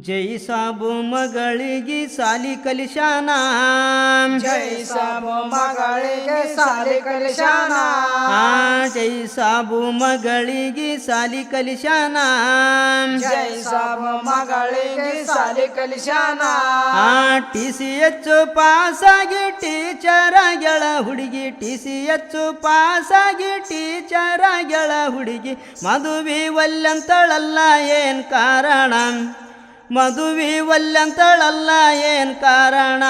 ಜೈ ಸಾಬು ಮಗಳಿಗೆ ಸಾಲಿ ಕಲಿಶಾನ, ಜೈ ಸಾಬು ಮಗಳಿಗೆ ಸಾಲಿ ಕಲಿಶಾನ, ಜೈ ಸಾಬು ಮಗಳಿಗೆ ಸಾಲಿ ಕಲಿಶಾನ, ಜೈ ಸಾಬು ಮಗಳಿಗೆ ಸಾಲಿ ಕಲಿಶಾನ. TCH ಪಾಸಾಗಿ ಟೀಚರ್ ಆಗ್ಯಾಳ ಹುಡುಗಿ, TCH ಪಾಸಾಗಿ ಟೀಚರ್ ಆಗ್ಯಾಳ ಹುಡುಗಿ. ಮದುವೆ ಒಲ್ಲಂತಳಲ್ಲ ಏನ್ ಕಾರಣ, ಮದುವೆ ಒಲ್ಲಂತಳಲ್ಲ ಏನ್ ಕಾರಣ,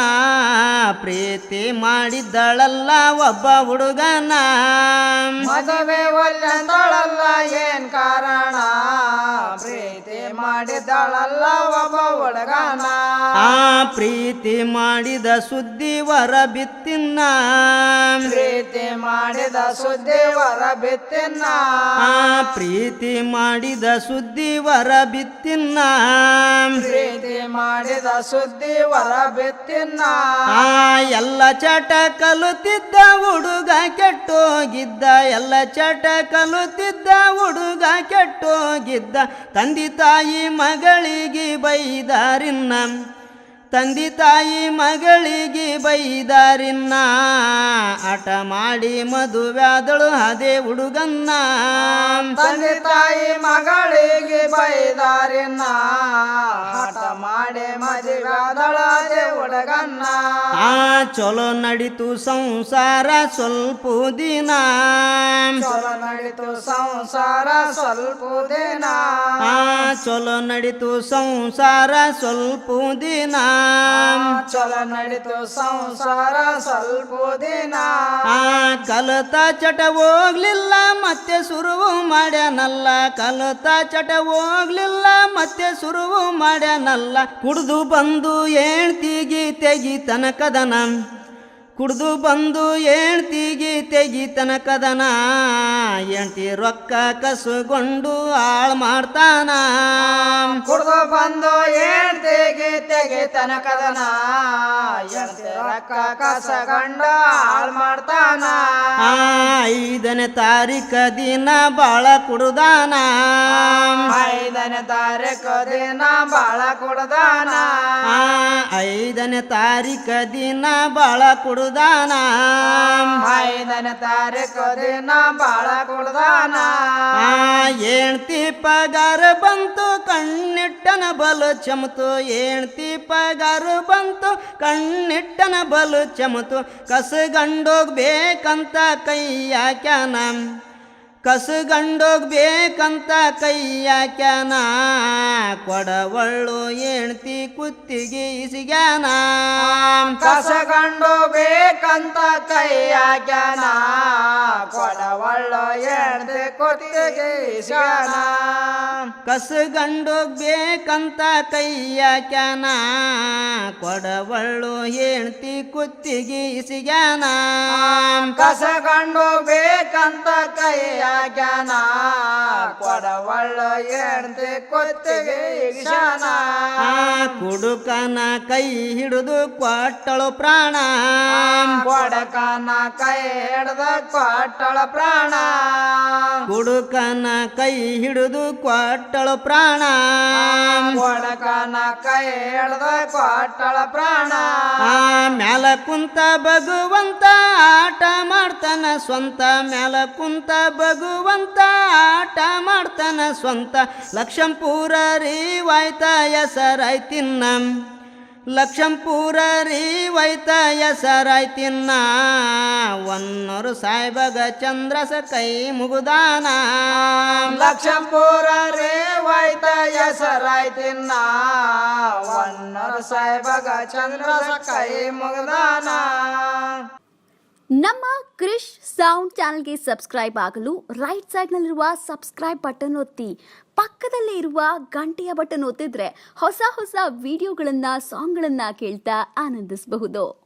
ಪ್ರೀತಿ ಮಾಡಿದ್ದಳಲ್ಲ ಒಬ್ಬ ಹುಡುಗನ. ಮದುವೆ ಒಲ್ಲಂತಳಲ್ಲ ಏನ್ ಕಾರಣ, ಪ್ರೀತಿ ಮಾಡಿದ್ದಳಲ್ಲ ಒಬ್ಬ ಹುಡುಗನ. ಪ್ರೀತಿ ಮಾಡಿದ ಸುದ್ದಿ ಹೊರ ಬಿತ್ತಿನ, ಪ್ರೀತಿ ಮಾಡಿದ ಸುದ್ದಿ ಹೊರ ಬಿತ್ತಿನ, ಪ್ರೀತಿ ಮಾಡಿದ ಸುದ್ದಿ ಹೊರ ಬಿತ್ತಿನ, ಪ್ರೀತಿ ಮಾಡಿದ ಸುದ್ದಿ ಹೊರ ಬಿತ್ತಿನ. ಎಲ್ಲ ಚಟ ಕಲುತ್ತಿದ್ದ ಹುಡುಗ ಕೆಟ್ಟೋಗಿದ್ದ, ಎಲ್ಲ ಚಟ ಕಲುತ್ತಿದ್ದ ಹುಡುಗ ಕೆಟ್ಟೋಗಿದ್ದ. ತಂದೆ ತಾಯಿ ಮಗಳಿಗೆ ಬೈದಾರಿನ್ನ, ತಂದೆ ತಾಯಿ ಮಗಳಿಗೆ ಬೈದಾರಿನ್ನ, ಆಟ ಮಾಡಿ ಮದುವ್ಯಾದಳು ಅದೇ ಹುಡುಗನ್ನ. ತಂದೆ ತಾಯಿ ಮಗಳಿಗೆ ಬೈದಾರಿನ್ನ, ಆಟ ಮಾಡಿ ಮದುವ್ಯಾದಳು ಅದೇ ಹುಡುಗನ್ನ. ಚಲೋ ನಡೀತು ಸಂಸಾರ ಸ್ವಲ್ಪ ದಿನ, ಚಲೋ ನಡೀತು ಸಂಸಾರ ಸ್ವಲ್ಪ ದಿನ, ಚಲೋ ನಡೀತು ಸಂಸಾರ ಸ್ವಲ್ಪ ದಿನ, ಚಲೋ ನಡೀತು ಸಂಸಾರ ಸ್ವಲ್ಪ ದಿನ. ಕಲತ ಚಟ ಹೋಗ್ಲಿಲ್ಲ ಮತ್ತೆ ಸುರುವು ಮಾಡ್ಯಾನಲ್ಲ, ಕಲತ ಚಟ ಹೋಗ್ಲಿಲ್ಲ ಮತ್ತೆ ಸುರುವು ಮಾಡ್ಯಾನಲ್ಲ. ಕುಡ್ದು ಬಂದು ಹೆಣ್ತಿಗಿ ತೆಗಿತನ ಕದನ, ಕುಡ್ದು ಬಂದು ಹೆಣ್ತಿಗಿ ತೆಗಿತನ ಕದನ. ಹೆಂಡ್ತಿ ರೊಕ್ಕ ಕಸುಗೊಂಡು ಹಾಳು ಮಾಡ್ತಾನ, ಕುಡ್ದು ಬಂದು ಹೆಣ್ತಿಗೆ ತೆಗಿತನ ಕದನ, ಹೆಂಡ್ತಿ ರೊಕ್ಕ ಕಸಗಂಡ ಹಾಳು ಮಾಡ್ತಾನ. 5ನೇ ತಾರೀಖ ದಿನ ಬಾಳ ಕುಡ್ದಾನ, 5ನೇ ತಾರೀಕು ದಿನ ಬಾಳ ಕುಡ್ದಾನ, 5ನೇ ತಾರೀಖ ದಿನ ಬಾಳ ಕುಡ್ದಾನ, 5ನೇ ತಾರೀಕು ದಿನ ಬಾಳ ಕುಡ್ದಾನ. ಹೆಣ್ತಿ ಪಗಾರ ಬಂತು ಕಣ್ಣಿಟ್ಟನ ಬಲು ಚಮತು, ಹೆಣ್ತಿ ಪಗಾರ ಬಂತು ಕಣ್ಣಿಟ್ಟನ ಬಲು ಚಮತು. ಕಸಗಂಡೋಗ್ಬೇಕಂತ ಕೈ ಹಾಕ್ಯಾನ, ಕಸಗಂಡೋಗ್ಬೇಕಂತ ಕೈ ಹಾಕ್ಯಾನ. ಕೊಡವಳ್ಳು ಹೆಣ್ತಿ ಕುತ್ತಿಗೆ ಇಸಿಗ್ಯಾನ, ಕಸಗಂಡು ಬೇಕಂತ ಕೈ ಹಾಕ್ಯಾನ. ಕೊಡವಳ್ಳ ಹೆಣ್ತಿ ಕುತ್ತಿಗೆ ಇಸ್ಯಾನ, ಕಸಗಂಡೋಗ್ಬೇಕಂತ ಕೈ ಹಾಕ್ಯಾನ. ಕೊಡವಳ್ಳು ಹೆಣ್ತಿ ಕುತ್ತಿಗೆ ಇಸಿಗ್ಯಾನ, ಕಸಗಂಡು ಬೇಕಂತ ಕೈ ಹಾಕ್ಯಾನ. ಕೊಡವಳ್ಳ ಹೆಣ್ತಿ ಕುತ್ತಿಗೆ ಇಸ್ಯಾನ. ಕುಡುಕನ ಕೈ ಹಿಡಿದು ಕೊಟ್ಟಳು ಪ್ರಾಣ, ಕೊಡಕನ ಕೈ ಹಿಡ್ದ ಕೊಟ್ಟಳ ಪ್ರಾಣ, ಕುಡುಕನ ಕೈ ಹಿಡಿದು ಕೊಟ್ಟಳು ಪ್ರಾಣ. ಕೊಡಕನ ಕೈ ಹಿಡ್ದ ಕೊಟ್ಟಳ ಪ್ರಾಣ. ಮ್ಯಾಲ ಕುಂತ ಭಗವಂತ ಆಟ ಮಾಡ್ತಾನ ಸ್ವಂತ, ಮ್ಯಾಲ ಕುಂತ ಭಗವಂತ ಆಟ ಮಾಡ್ತಾನ ಸ್ವಂತ. ಲಕ್ಷಂಪುರ ರೀವಾಯ್ತ ಹೆಸರಾಯ್ತಿನ್ನ, ಲಕ್ಷಂಪುರ ರೀವಾಯ್ತ ಹೆಸರಾಯ್ತಿನ್ನ. ಒನ್ನೂರು ಸಾಯ್ಬಗ ಚಂದ್ರಸ ಕೈ ಮುಗುದಾನ, ಲಕ್ಷಂಪುರ ರೇವಾಯ್ತ ಹೆಸರಾಯ್ತಿನ್ನ. ಒನ್ನೂರು ಸಾಯ್ಬಗ ಚಂದ್ರಸ ಕೈ ಮುಗ್ದಾನ. ನಮ್ಮ ಕ್ರಿಶ್ ಸೌಂಡ್ ಚಾನಲ್ಗೆ ಸಬ್ಸ್ಕ್ರೈಬ್ ಆಗಲು ರೈಟ್ ಸೈಡ್ನಲ್ಲಿರುವ ಸಬ್ಸ್ಕ್ರೈಬ್ ಬಟನ್ ಒತ್ತಿ, ಪಕ್ಕದಲ್ಲೇ ಇರುವ ಗಂಟೆಯ ಬಟನ್ ಒತ್ತಿದ್ರೆ ಹೊಸ ಹೊಸ ವಿಡಿಯೋಗಳನ್ನು ಸಾಂಗ್ಗಳನ್ನು ಕೇಳ್ತಾ ಆನಂದಿಸಬಹುದು.